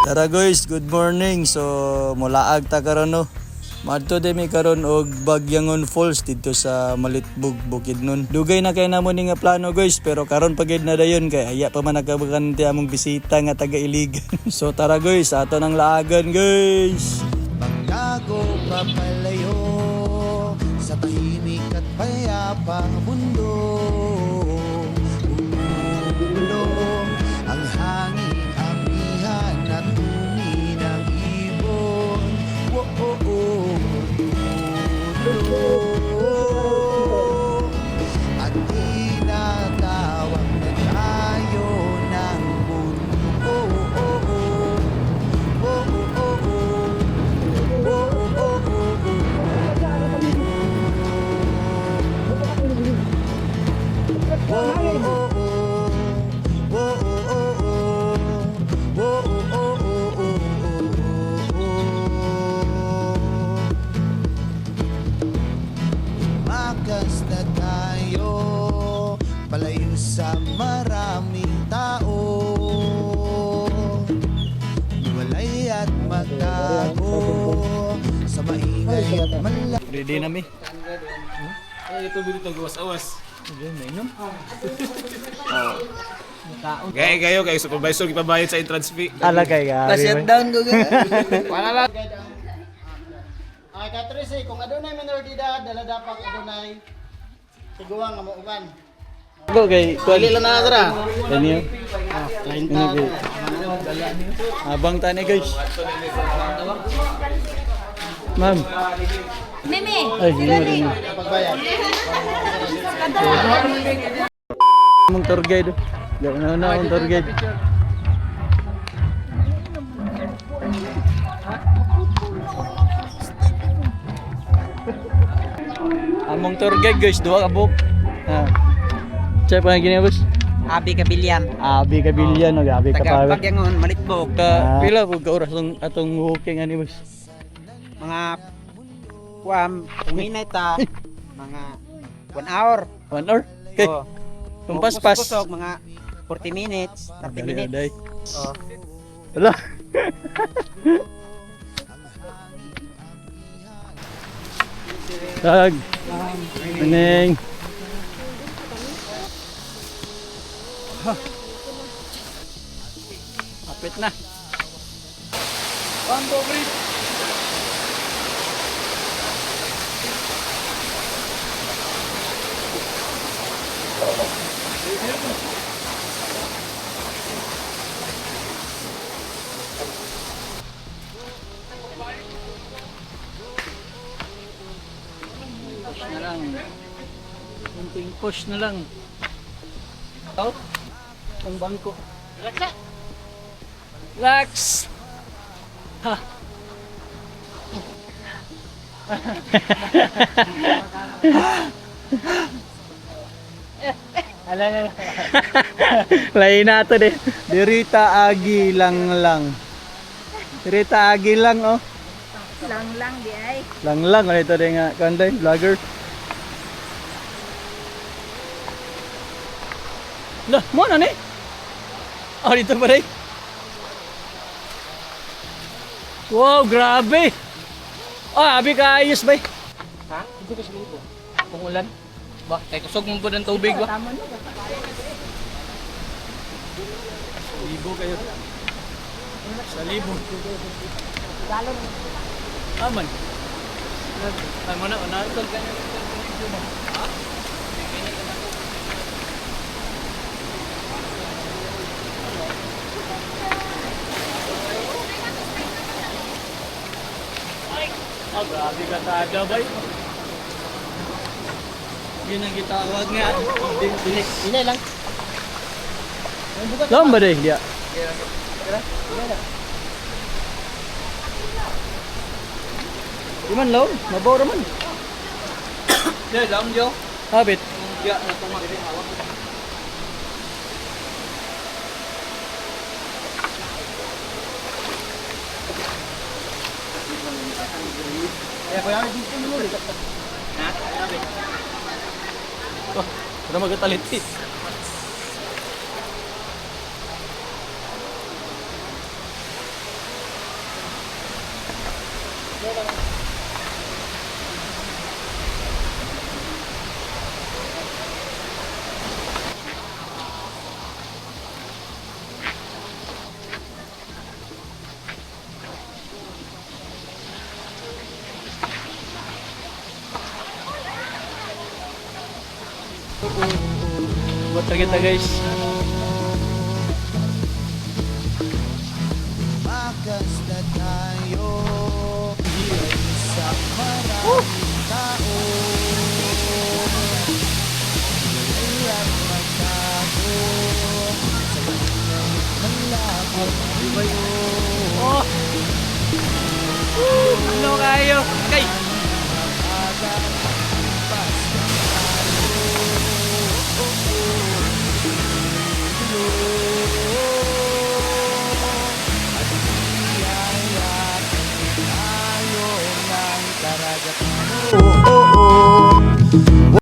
Tara guys, good morning. So mulaag ta karon no. Madto de mi karon og Bagyangon Falls dito sa Malitbog, Bukidnon. Dugay na kay namo ni nga plano guys, pero karon pagid na dayon kay aya pa man nagkabakan ti among bisita nga taga Iligan. So tara guys, ato nang laagan guys. Paglago papalayo sa tahimik at payapang mundo. Umulong ang hangin, amihan at tuni ng ibon. At tinatawag na tayo ng mundo. Makas na tayo, palayo sa maraming tao. Iwalay at magtago sa maingay at malayo. Ready na mi. Ay, ito bilito gawas-awas. Kayo supervisor gipabayad sa entrance fee. Alagay ka. down ko Wala lang. Ay, Katrisi, kung adunay minor de edad, dala dapat adunay tiguang nga mauban. Go kay Dali lang na dara. Kanyo. 30. Abang tani guys. Ma'am. Meme, Ay, hindi mo. Pagbayad. Mong tour guide. Gawin na ang tour guide. Among tour guide guys, dua ka book. Check pa gini boss. Abi Kabilyan. Abi Kabilyan, og abi ka Taga pa. Bagyangon, Malitbog. Pila pud ka oras atong walking ani boss. Mga minute mga 1 hour. 1 hour. Okay. Oh. Kung paspas. Kusog, mga 40 minutes, 30 minutes. Aday. Oh. Wala. Tag. Neng. Apit na. Push na lang. Kunting push na lang. Oh, ang bangko. Relax. Ha. Ala. Lain na to de. Dirita agi lang. Dirita agi lang oh. lang di ay. Lang ano ito din nga kanday vlogger. Lah, mo na ni? Oh, dito pa rin. Wow, grabe. Oh, abi ka ayos ba? Ha? Hindi ko siguro. Kung ulan. Ba, kay kusog mo po ng tubig ba? Libo kayo. Sa libo. Aman. Ay mo na, unatol ka. Oh, grabe ka tada ba? Yun ang gitawag nga. Inay lang. Lawan ba deh dia? Di man lawan, mabaw raman. Dili, laom diyo. Habit. Ya, natuma diri hawak. Ya, kuya, dito mo ulit. Ha? Sabi. Oh, udah magatalit. Buat kita guys. Makas na tayo sa maraming tao. Walay at magtago sa maingay malabo. Oh. Ano kayo? Kay. Oh, oh, oh.